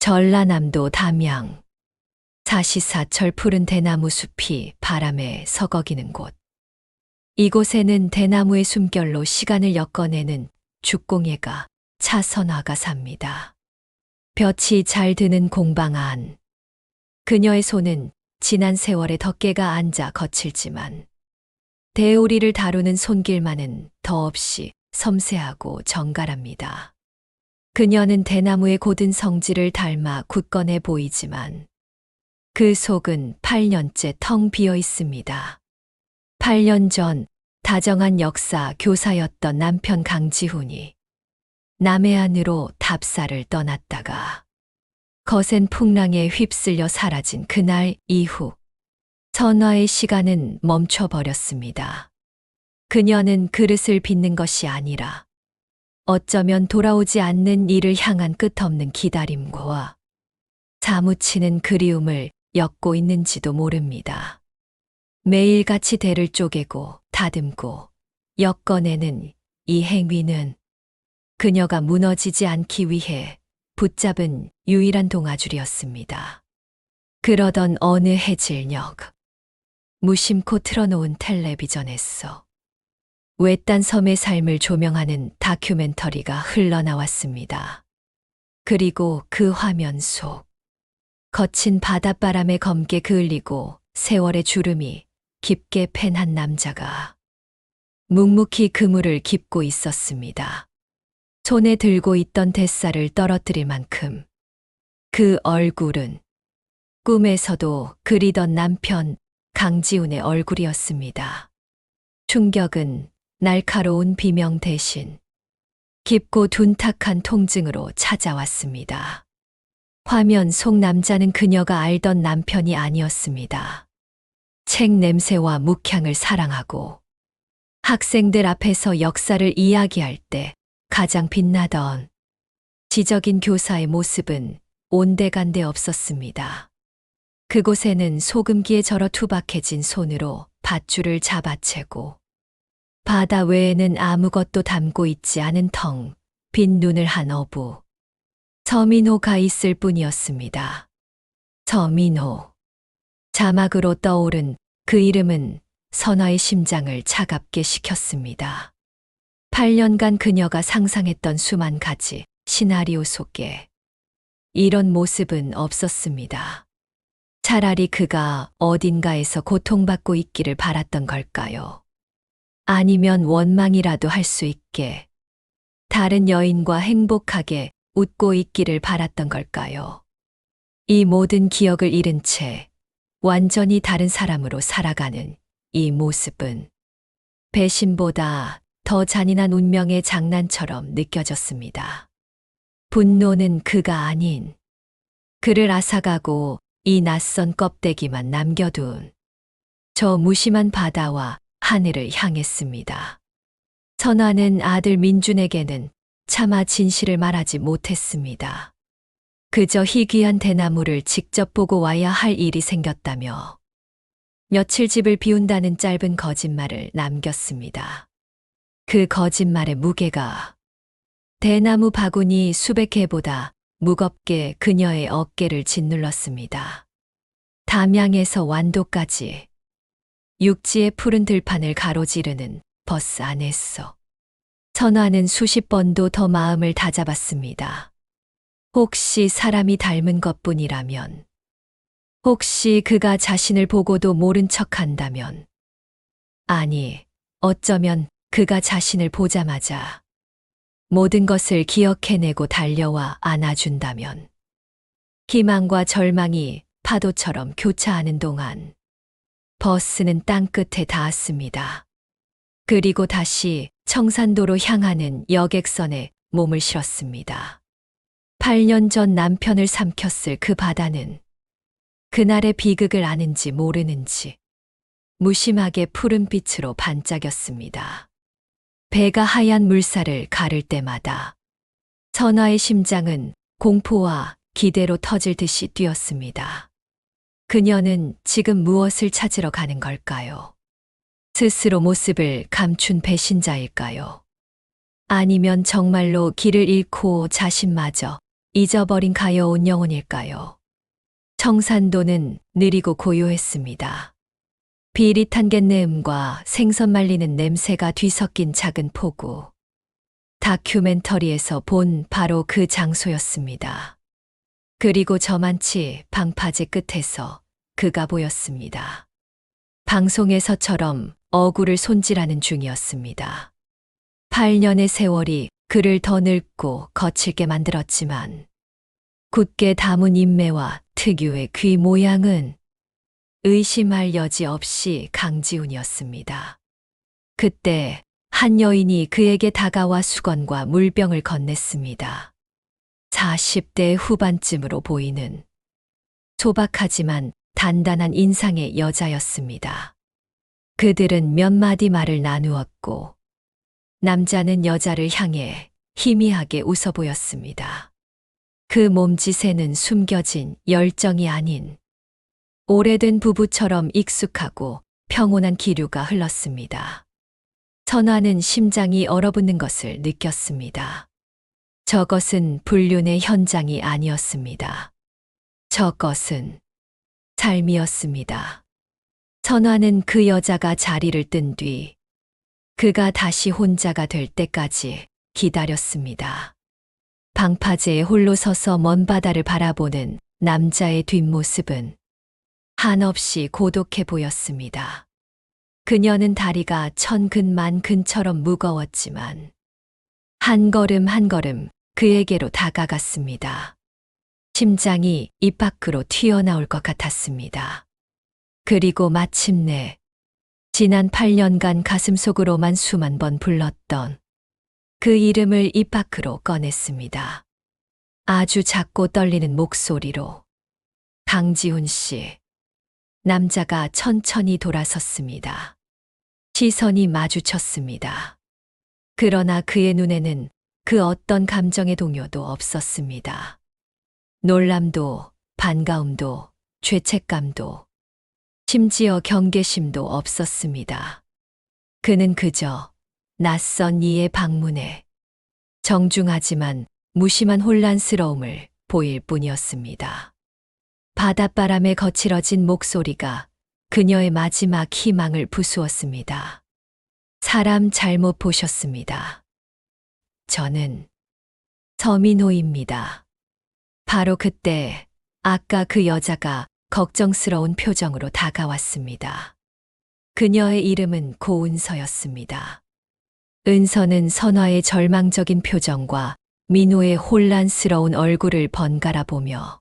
전라남도 담양, 사시사철 푸른 대나무 숲이 바람에 서거기는 곳. 이곳에는 대나무의 숨결로 시간을 엮어내는 죽공예가 차선화가 삽니다. 볕이 잘 드는 공방 안. 그녀의 손은 지난 세월의 덮개가 앉아 거칠지만 대우리를 다루는 손길만은 더없이 섬세하고 정갈합니다. 그녀는 대나무의 고든 성질을 닮아 굳건해 보이지만 그 속은 8년째 텅 비어 있습니다. 8년 전 다정한 역사 교사였던 남편 강지훈이 남해안으로 답사를 떠났다가 거센 풍랑에 휩쓸려 사라진 그날 이후 선화의 시간은 멈춰버렸습니다. 그녀는 그릇을 빚는 것이 아니라 어쩌면 돌아오지 않는 이를 향한 끝없는 기다림과 사무치는 그리움을 엮고 있는지도 모릅니다. 매일같이 대를 쪼개고 다듬고 엮어내는 이 행위는 그녀가 무너지지 않기 위해 붙잡은 유일한 동아줄이었습니다. 그러던 어느 해질녘 무심코 틀어놓은 텔레비전에서 외딴 섬의 삶을 조명하는 다큐멘터리가 흘러나왔습니다. 그리고 그 화면 속 거친 바닷바람에 검게 그을리고 세월의 주름이 깊게 팬 한 남자가 묵묵히 그물을 깁고 있었습니다. 손에 들고 있던 뱃살을 떨어뜨릴 만큼 그 얼굴은 꿈에서도 그리던 남편 강지훈의 얼굴이었습니다. 충격은 날카로운 비명 대신 깊고 둔탁한 통증으로 찾아왔습니다. 화면 속 남자는 그녀가 알던 남편이 아니었습니다. 책 냄새와 묵향을 사랑하고 학생들 앞에서 역사를 이야기할 때 가장 빛나던 지적인 교사의 모습은 온데간데 없었습니다. 그곳에는 소금기에 절어 투박해진 손으로 밧줄을 잡아채고 바다 외에는 아무것도 담고 있지 않은 텅 빈 눈을 한 어부 서민호가 있을 뿐이었습니다. 서민호. 자막으로 떠오른 그 이름은 선화의 심장을 차갑게 식혔습니다. 8년간 그녀가 상상했던 수만 가지 시나리오 속에 이런 모습은 없었습니다. 차라리 그가 어딘가에서 고통받고 있기를 바랐던 걸까요? 아니면 원망이라도 할 수 있게 다른 여인과 행복하게 웃고 있기를 바랐던 걸까요? 이 모든 기억을 잃은 채 완전히 다른 사람으로 살아가는 이 모습은 배신보다 더 잔인한 운명의 장난처럼 느껴졌습니다. 분노는 그가 아닌 그를 앗아가고 이 낯선 껍데기만 남겨둔 저 무심한 바다와 하늘을 향했습니다. 선화는 아들 민준에게는 차마 진실을 말하지 못했습니다. 그저 희귀한 대나무를 직접 보고 와야 할 일이 생겼다며 며칠 집을 비운다는 짧은 거짓말을 남겼습니다. 그 거짓말의 무게가 대나무 바구니 수백 개보다 무겁게 그녀의 어깨를 짓눌렀습니다. 담양에서 완도까지 육지의 푸른 들판을 가로지르는 버스 안에서 선화는 수십 번도 더 마음을 다잡았습니다. 혹시 사람이 닮은 것뿐이라면, 혹시 그가 자신을 보고도 모른 척한다면, 아니, 어쩌면 그가 자신을 보자마자 모든 것을 기억해내고 달려와 안아준다면, 희망과 절망이 파도처럼 교차하는 동안 버스는 땅끝에 닿았습니다. 그리고 다시 청산도로 향하는 여객선에 몸을 실었습니다. 8년 전 남편을 삼켰을 그 바다는 그날의 비극을 아는지 모르는지 무심하게 푸른빛으로 반짝였습니다. 배가 하얀 물살을 가를 때마다 선화의 심장은 공포와 기대로 터질 듯이 뛰었습니다. 그녀는 지금 무엇을 찾으러 가는 걸까요? 스스로 모습을 감춘 배신자일까요? 아니면 정말로 길을 잃고 자신마저 잊어버린 가여운 영혼일까요? 청산도는 느리고 고요했습니다. 비릿한 갯내음과 생선 말리는 냄새가 뒤섞인 작은 포구. 다큐멘터리에서 본 바로 그 장소였습니다. 그리고 저만치 방파제 끝에서 그가 보였습니다. 방송에서처럼 어구를 손질하는 중이었습니다. 8년의 세월이 그를 더 늙고 거칠게 만들었지만 굳게 담은 인매와 특유의 귀 모양은 의심할 여지 없이 강지훈이었습니다. 그때 한 여인이 그에게 다가와 수건과 물병을 건넸습니다. 40대 후반쯤으로 보이는 소박하지만 단단한 인상의 여자였습니다. 그들은 몇 마디 말을 나누었고 남자는 여자를 향해 희미하게 웃어 보였습니다. 그 몸짓에는 숨겨진 열정이 아닌 오래된 부부처럼 익숙하고 평온한 기류가 흘렀습니다. 선화는 심장이 얼어붙는 것을 느꼈습니다. 저것은 불륜의 현장이 아니었습니다. 저것은 삶이었습니다. 선화는 그 여자가 자리를 뜬 뒤 그가 다시 혼자가 될 때까지 기다렸습니다. 방파제에 홀로 서서 먼 바다를 바라보는 남자의 뒷모습은 한없이 고독해 보였습니다. 그녀는 다리가 천근만 근처럼 무거웠지만 한 걸음 한 걸음 그에게로 다가갔습니다. 심장이 입 밖으로 튀어나올 것 같았습니다. 그리고 마침내 지난 8년간 가슴속으로만 수만 번 불렀던 그 이름을 입 밖으로 꺼냈습니다. 아주 작고 떨리는 목소리로. 강지훈 씨. 남자가 천천히 돌아섰습니다. 시선이 마주쳤습니다. 그러나 그의 눈에는 그 어떤 감정의 동요도 없었습니다. 놀람도, 반가움도, 죄책감도, 심지어 경계심도 없었습니다. 그는 그저 낯선 이의 방문에 정중하지만 무심한 혼란스러움을 보일 뿐이었습니다. 바닷바람에 거칠어진 목소리가 그녀의 마지막 희망을 부수었습니다. 사람 잘못 보셨습니다. 저는 서민호입니다. 바로 그때 아까 그 여자가 걱정스러운 표정으로 다가왔습니다. 그녀의 이름은 고은서였습니다. 은서는 선화의 절망적인 표정과 민호의 혼란스러운 얼굴을 번갈아 보며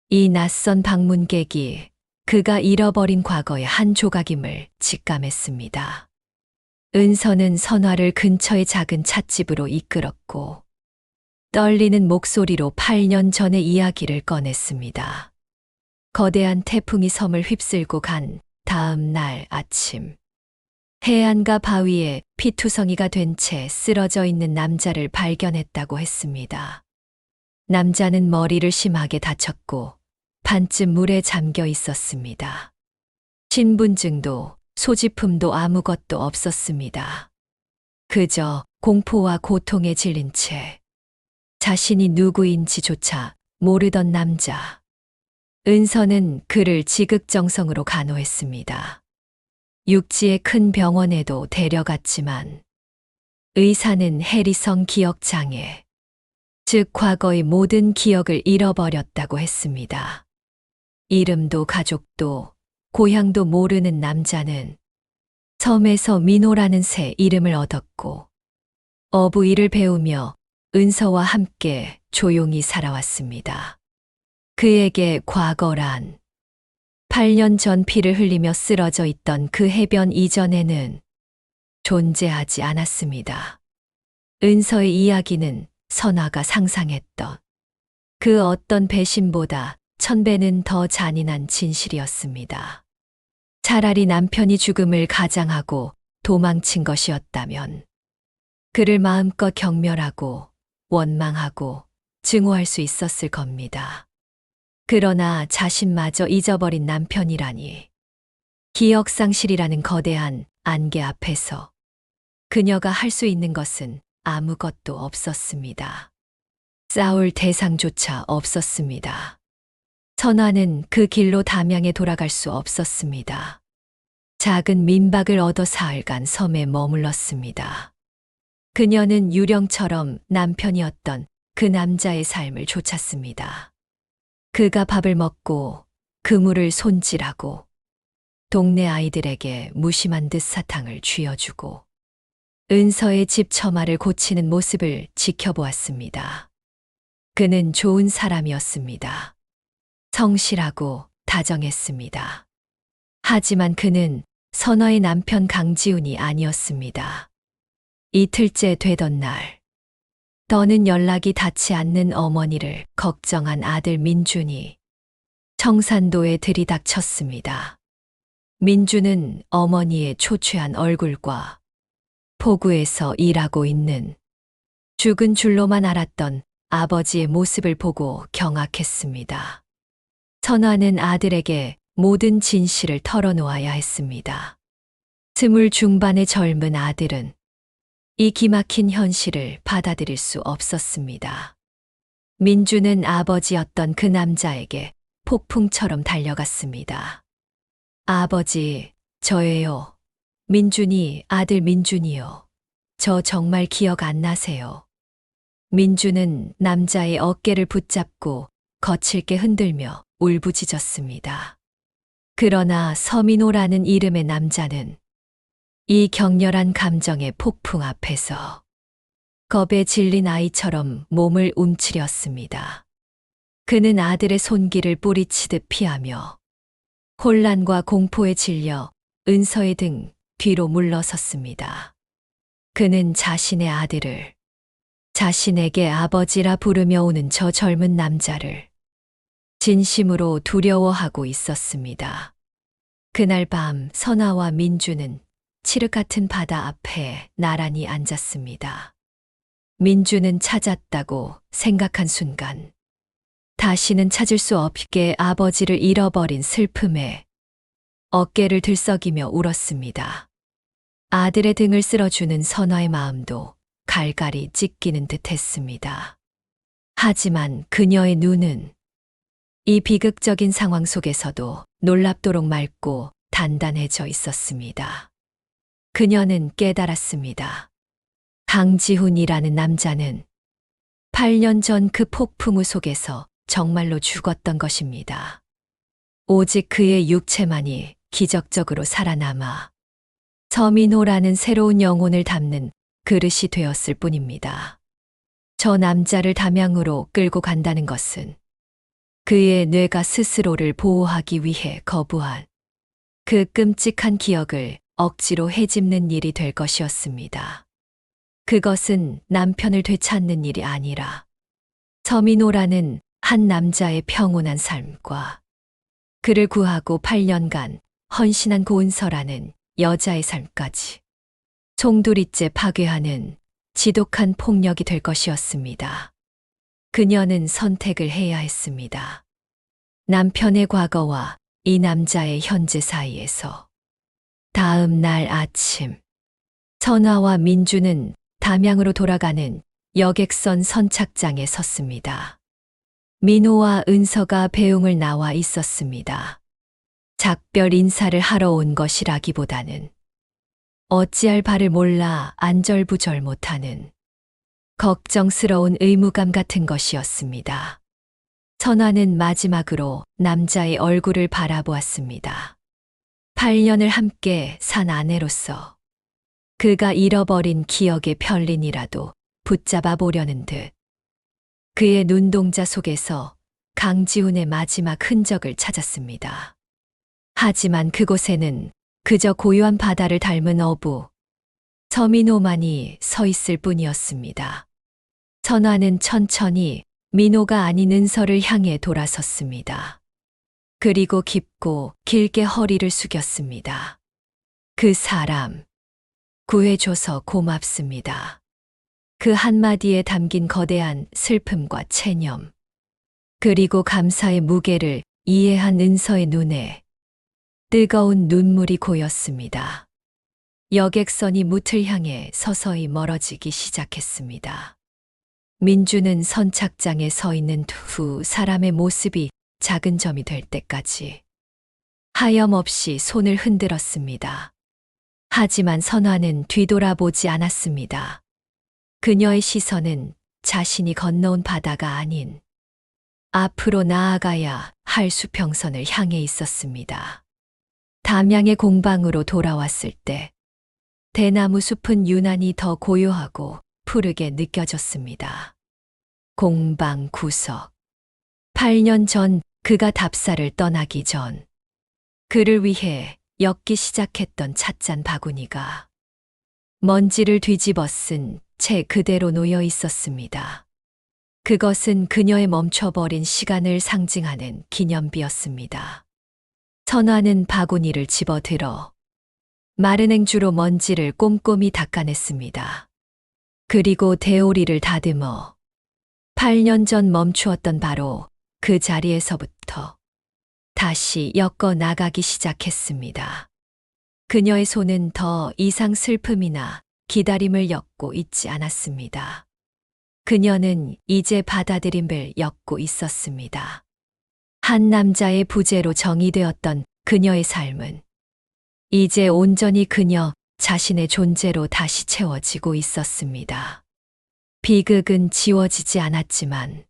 이 낯선 방문객이 그가 잃어버린 과거의 한 조각임을 직감했습니다. 은서는 선화를 근처의 작은 찻집으로 이끌었고 떨리는 목소리로 8년 전의 이야기를 꺼냈습니다. 거대한 태풍이 섬을 휩쓸고 간 다음 날 아침, 해안가 바위에 피투성이가 된 채 쓰러져 있는 남자를 발견했다고 했습니다. 남자는 머리를 심하게 다쳤고 반쯤 물에 잠겨 있었습니다. 신분증도 소지품도 아무것도 없었습니다. 그저 공포와 고통에 질린 채 자신이 누구인지조차 모르던 남자. 은서는 그를 지극정성으로 간호했습니다. 육지의 큰 병원에도 데려갔지만 의사는 해리성 기억장애, 즉 과거의 모든 기억을 잃어버렸다고 했습니다. 이름도 가족도 고향도 모르는 남자는 섬에서 민호라는 새 이름을 얻었고 어부일을 배우며 은서와 함께 조용히 살아왔습니다. 그에게 과거란 8년 전 피를 흘리며 쓰러져 있던 그 해변 이전에는 존재하지 않았습니다. 은서의 이야기는 선화가 상상했던 그 어떤 배신보다 1000배는 더 잔인한 진실이었습니다. 차라리 남편이 죽음을 가장하고 도망친 것이었다면 그를 마음껏 경멸하고 원망하고 증오할 수 있었을 겁니다. 그러나 자신마저 잊어버린 남편이라니. 기억상실이라는 거대한 안개 앞에서 그녀가 할 수 있는 것은 아무것도 없었습니다. 싸울 대상조차 없었습니다. 선화는 그 길로 담양에 돌아갈 수 없었습니다. 작은 민박을 얻어 사흘간 섬에 머물렀습니다. 그녀는 유령처럼 남편이었던 그 남자의 삶을 좇았습니다. 그가 밥을 먹고 그물을 손질하고 동네 아이들에게 무심한 듯 사탕을 쥐어주고 은서의 집 처마를 고치는 모습을 지켜보았습니다. 그는 좋은 사람이었습니다. 성실하고 다정했습니다. 하지만 그는 선화의 남편 강지훈이 아니었습니다. 이틀째 되던 날, 더는 연락이 닿지 않는 어머니를 걱정한 아들 민준이 청산도에 들이닥쳤습니다. 민준은 어머니의 초췌한 얼굴과 포구에서 일하고 있는 죽은 줄로만 알았던 아버지의 모습을 보고 경악했습니다. 선화는 아들에게 모든 진실을 털어놓아야 했습니다. 20 중반의 젊은 아들은 이 기막힌 현실을 받아들일 수 없었습니다. 민주는 아버지였던 그 남자에게 폭풍처럼 달려갔습니다. 아버지, 저예요. 민준이 아들 민준이요. 저 정말 기억 안 나세요. 민준은 남자의 어깨를 붙잡고 거칠게 흔들며 울부짖었습니다. 그러나 서민호라는 이름의 남자는 이 격렬한 감정의 폭풍 앞에서 겁에 질린 아이처럼 몸을 움츠렸습니다. 그는 아들의 손길을 뿌리치듯 피하며 혼란과 공포에 질려 은서의 등 뒤로 물러섰습니다. 그는 자신의 아들을 자신에게 아버지라 부르며 오는 저 젊은 남자를 진심으로 두려워하고 있었습니다. 그날 밤 선아와 민주는 칠흑 같은 바다 앞에 나란히 앉았습니다. 민주는 찾았다고 생각한 순간 다시는 찾을 수 없게 아버지를 잃어버린 슬픔에 어깨를 들썩이며 울었습니다. 아들의 등을 쓸어주는 선화의 마음도 갈갈이 찢기는 듯 했습니다. 하지만 그녀의 눈은 이 비극적인 상황 속에서도 놀랍도록 맑고 단단해져 있었습니다. 그녀는 깨달았습니다. 강지훈이라는 남자는 8년 전 그 폭풍우 속에서 정말로 죽었던 것입니다. 오직 그의 육체만이 기적적으로 살아남아 서민호라는 새로운 영혼을 담는 그릇이 되었을 뿐입니다. 저 남자를 담양으로 끌고 간다는 것은 그의 뇌가 스스로를 보호하기 위해 거부한 그 끔찍한 기억을 억지로 헤집는 일이 될 것이었습니다. 그것은 남편을 되찾는 일이 아니라 서민호라는 한 남자의 평온한 삶과 그를 구하고 8년간 헌신한 고은서라는 여자의 삶까지 송두리째 파괴하는 지독한 폭력이 될 것이었습니다. 그녀는 선택을 해야 했습니다. 남편의 과거와 이 남자의 현재 사이에서. 다음 날 아침, 선아와 민주는 담양으로 돌아가는 여객선 선착장에 섰습니다. 민호와 은서가 배웅을 나와 있었습니다. 작별 인사를 하러 온 것이라기보다는 어찌할 바를 몰라 안절부절 못하는 걱정스러운 의무감 같은 것이었습니다. 선화는 마지막으로 남자의 얼굴을 바라보았습니다. 8년을 함께 산 아내로서 그가 잃어버린 기억의 편린이라도 붙잡아 보려는 듯 그의 눈동자 속에서 강지훈의 마지막 흔적을 찾았습니다. 하지만 그곳에는 그저 고요한 바다를 닮은 어부 서민호만이 서 있을 뿐이었습니다. 선화는 천천히 민호가 아닌 은서를 향해 돌아섰습니다. 그리고 깊고 길게 허리를 숙였습니다. 그 사람, 구해줘서 고맙습니다. 그 한마디에 담긴 거대한 슬픔과 체념, 그리고 감사의 무게를 이해한 은서의 눈에 뜨거운 눈물이 고였습니다. 여객선이 무틀 향해 서서히 멀어지기 시작했습니다. 민주는 선착장에 서 있는 두 사람의 모습이 작은 점이 될 때까지 하염없이 손을 흔들었습니다. 하지만 선화는 뒤돌아보지 않았습니다. 그녀의 시선은 자신이 건너온 바다가 아닌 앞으로 나아가야 할 수평선을 향해 있었습니다. 담양의 공방으로 돌아왔을 때 대나무 숲은 유난히 더 고요하고 푸르게 느껴졌습니다. 공방 구석. 8년 전 그가 답사를 떠나기 전 그를 위해 엮기 시작했던 찻잔 바구니가 먼지를 뒤집어 쓴 채 그대로 놓여 있었습니다. 그것은 그녀의 멈춰버린 시간을 상징하는 기념비였습니다. 선화는 바구니를 집어들어 마른 행주로 먼지를 꼼꼼히 닦아냈습니다. 그리고 대오리를 다듬어 8년 전 멈추었던 바로 그 자리에서부터 다시 엮어 나가기 시작했습니다. 그녀의 손은 더 이상 슬픔이나 기다림을 엮고 있지 않았습니다. 그녀는 이제 받아들임을 엮고 있었습니다. 한 남자의 부재로 정의되었던 그녀의 삶은 이제 온전히 그녀 자신의 존재로 다시 채워지고 있었습니다. 비극은 지워지지 않았지만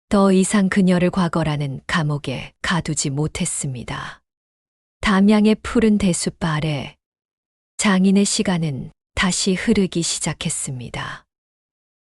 더 이상 그녀를 과거라는 감옥에 가두지 못했습니다. 담양의 푸른 대숲 아래 장인의 시간은 다시 흐르기 시작했습니다.